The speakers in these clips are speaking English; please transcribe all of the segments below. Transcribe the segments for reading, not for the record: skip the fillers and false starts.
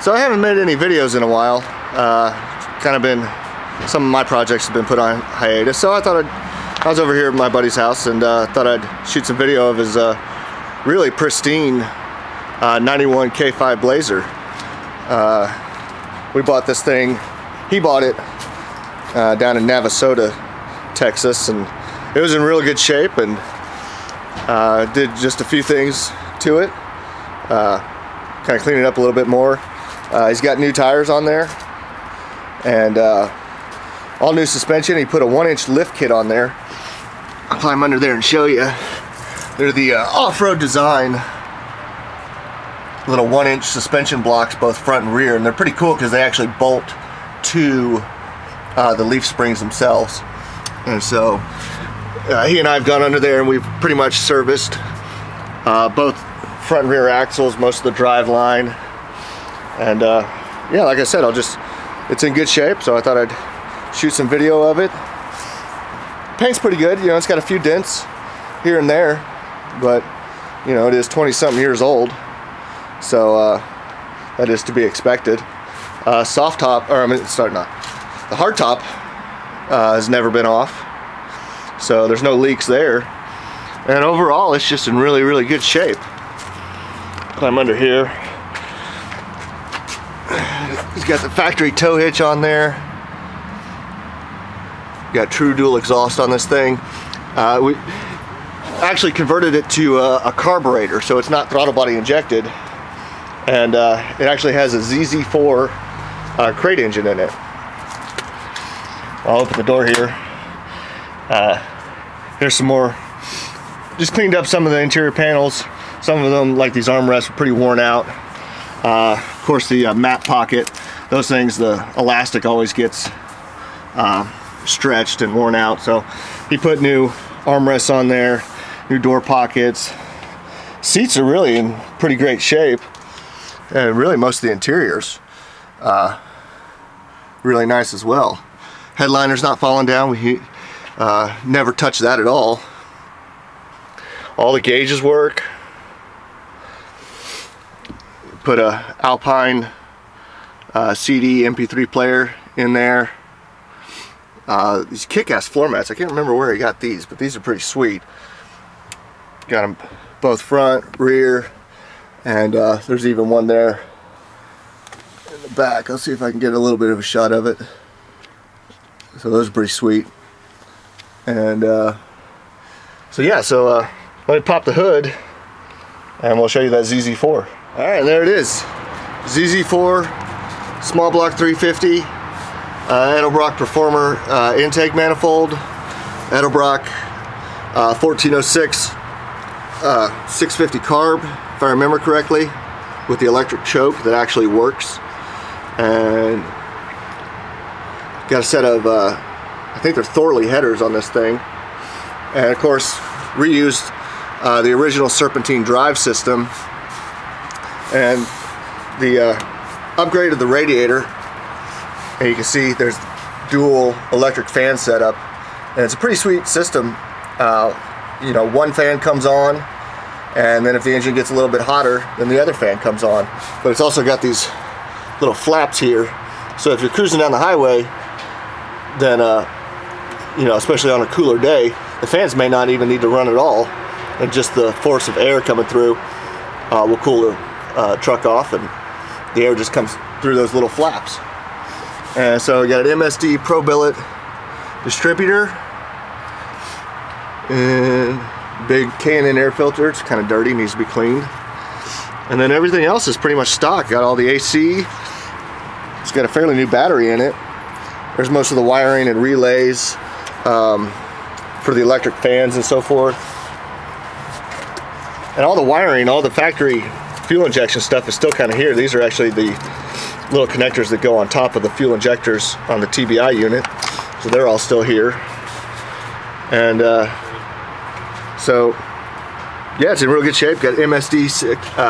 So I haven't made any videos in a while. Some of my projects have been put on hiatus. So I was over here at my buddy's house and thought I'd shoot some video of his really pristine 91 K5 Blazer. We bought this thing. He bought it down in Navasota, Texas, and it was in real good shape, and did just a few things to it. Kind of clean it up a little bit more. He's got new tires on there and all new suspension. He put a 1-inch lift kit on there. I'll climb under there and show you. They're the off-road design little 1-inch suspension blocks, both front and rear, and they're pretty cool because they actually bolt to the leaf springs themselves. And so he and I have gone under there and we've pretty much serviced both front and rear axles, most of the drive line, and yeah, like I said, it's in good shape, so I thought I'd shoot some video of it. Paint's pretty good, you know, it's got a few dents here and there, but you know, it is 20-something years old, so that is to be expected. Soft top, or I mean, the hard top has never been off, so there's no leaks there, and overall it's just in really, really good shape. Climb under here. He's got the factory tow hitch on there. Got true dual exhaust on this thing. We actually converted it to a carburetor, so it's not throttle body injected, and it actually has a ZZ4 crate engine in it. I'll open the door here. Here's some more. Just cleaned up some of the interior panels. Some of them, like these armrests, are pretty worn out. Of course, the mat pocket, those things, the elastic always gets stretched and worn out. So he put new armrests on there, new door pockets. Seats are really in pretty great shape, and really most of the interiors really nice as well. Headliner's not falling down. We never touched that at all. All the gauges work. Put a Alpine CD MP3 player in there. These kick-ass floor mats. I can't remember where he got these, but these are pretty sweet. Got them both front, rear, and there's even one there in the back. I'll see if I can get a little bit of a shot of it. So those are pretty sweet. And so yeah, let me pop the hood and we'll show you that ZZ4. Alright, there it is. ZZ4 small block 350 Edelbrock Performer intake manifold, Edelbrock 1406 650 carb, if I remember correctly, with the electric choke that actually works. And got a set of I think they're Thorley headers on this thing, and of course reused the original serpentine drive system, and the upgraded the radiator, and you can see there's dual electric fan setup, and it's a pretty sweet system. You know, one fan comes on, and then if the engine gets a little bit hotter, then the other fan comes on. But it's also got these little flaps here, so if you're cruising down the highway, then you know, especially on a cooler day, the fans may not even need to run at all, and just the force of air coming through will cool the truck off, and the air just comes through those little flaps. And so we got an MSD Pro Billet distributor, and big K&N air filter. It's kind of dirty, needs to be cleaned. And then everything else is pretty much stock. Got all the AC. It's got a fairly new battery in it. There's most of the wiring and relays for the electric fans and so forth. And all the wiring, all the factory fuel injection stuff is still kind of here. These are actually the little connectors that go on top of the fuel injectors on the TBI unit. So they're all still here. And so yeah, it's in real good shape. Got MSD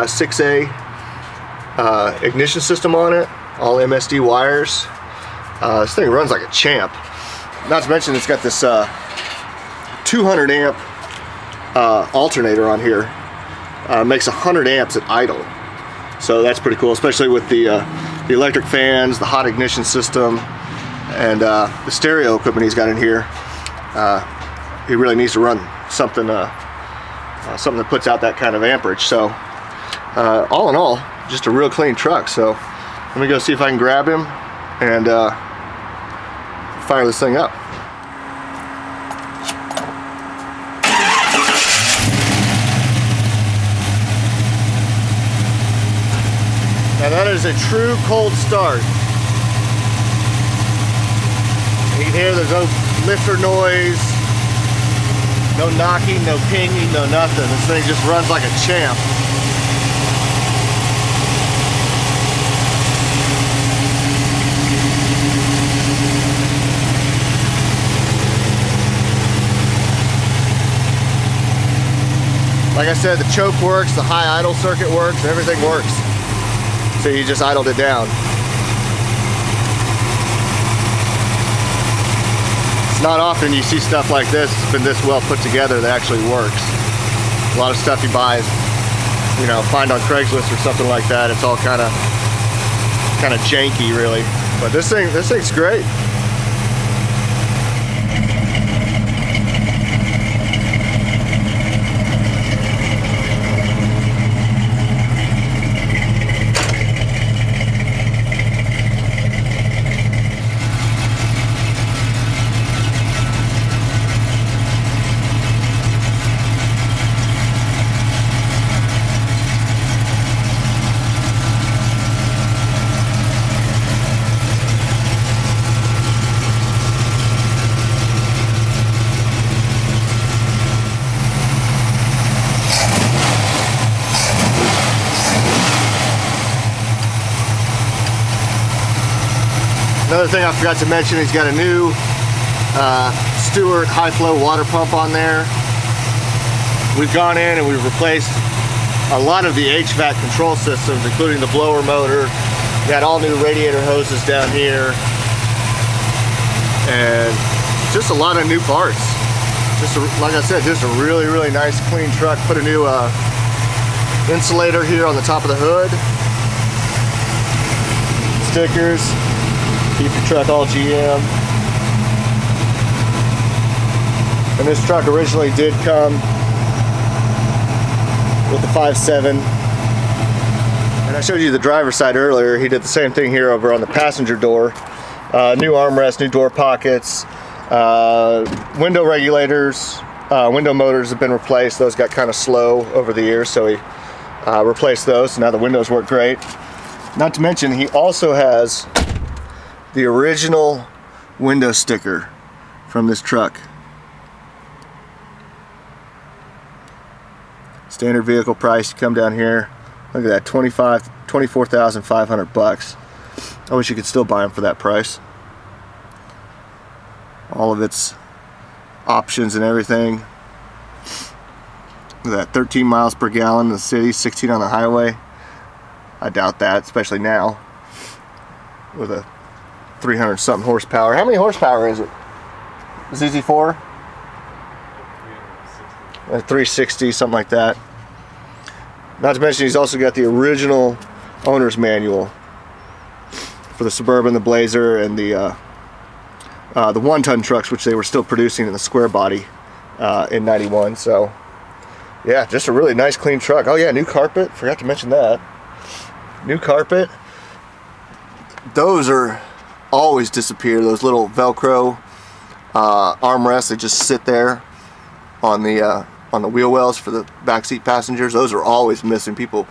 6A ignition system on it. All MSD wires. This thing runs like a champ. Not to mention it's got this 200 amp alternator on here. Makes 100 amps at idle. So that's pretty cool, especially with the electric fans, the hot ignition system, and the stereo equipment he's got in here. He really needs to run something something that puts out that kind of amperage. So all in all, just a real clean truck. So let me go see if I can grab him and fire this thing up. Now that is a true cold start. You can hear there's no lifter noise, no knocking, no pinging, no nothing. This thing just runs like a champ. Like I said, the choke works, the high idle circuit works, everything works. So you just idled it down. It's not often you see stuff like this, it's been this well put together that actually works. A lot of stuff you buy, you know, find on Craigslist or something like that, it's all kind of janky really. But this thing's great. Another thing I forgot to mention, he's got a new Stewart high flow water pump on there. We've gone in and we've replaced a lot of the HVAC control systems, including the blower motor. We got all new radiator hoses down here, and just a lot of new parts. Like I said, just a really, really nice clean truck. Put a new insulator here on the top of the hood. Stickers. Keep your truck all GM. And this truck originally did come with the 5.7. And I showed you the driver's side earlier. He did the same thing here over on the passenger door. New armrest, new door pockets, window regulators, window motors have been replaced. Those got kind of slow over the years, so he replaced those. So now the windows work great. Not to mention, he also has the original window sticker from this truck. Standard vehicle price, you come down here, look at that, $24,500. I wish you could still buy them for that price. All of its options and everything. Look at that, 13 miles per gallon in the city, 16 on the highway. I doubt that, especially now with a 300 something horsepower. How many horsepower is it? ZZ4? 360, something like that. Not to mention he's also got the original owner's manual for the Suburban, the Blazer, and the 1-ton trucks, which they were still producing in the square body in '91. So yeah, just a really nice clean truck. Oh yeah, new carpet, forgot to mention that. New carpet. Those are always disappear, those little Velcro armrests. They just sit there on the wheel wells for the backseat passengers. Those are always missing. People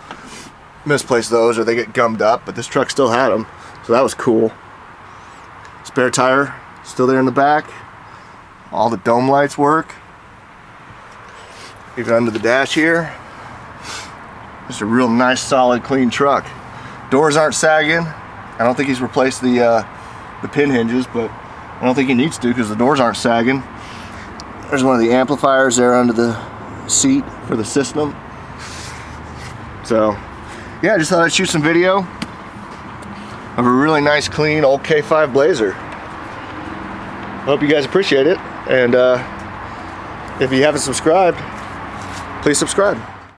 misplace those or they get gummed up, but this truck still had them, so that was cool. Spare tire still there in the back. All the dome lights work, even under the dash here. Just a real nice, solid, clean truck. Doors aren't sagging. I don't think he's replaced the pin hinges, but I don't think he needs to because the doors aren't sagging. There's one of the amplifiers there under the seat for the system. So yeah, I just thought I'd shoot some video of a really nice, clean old K5 Blazer. Hope you guys appreciate it, and if you haven't subscribed, please subscribe.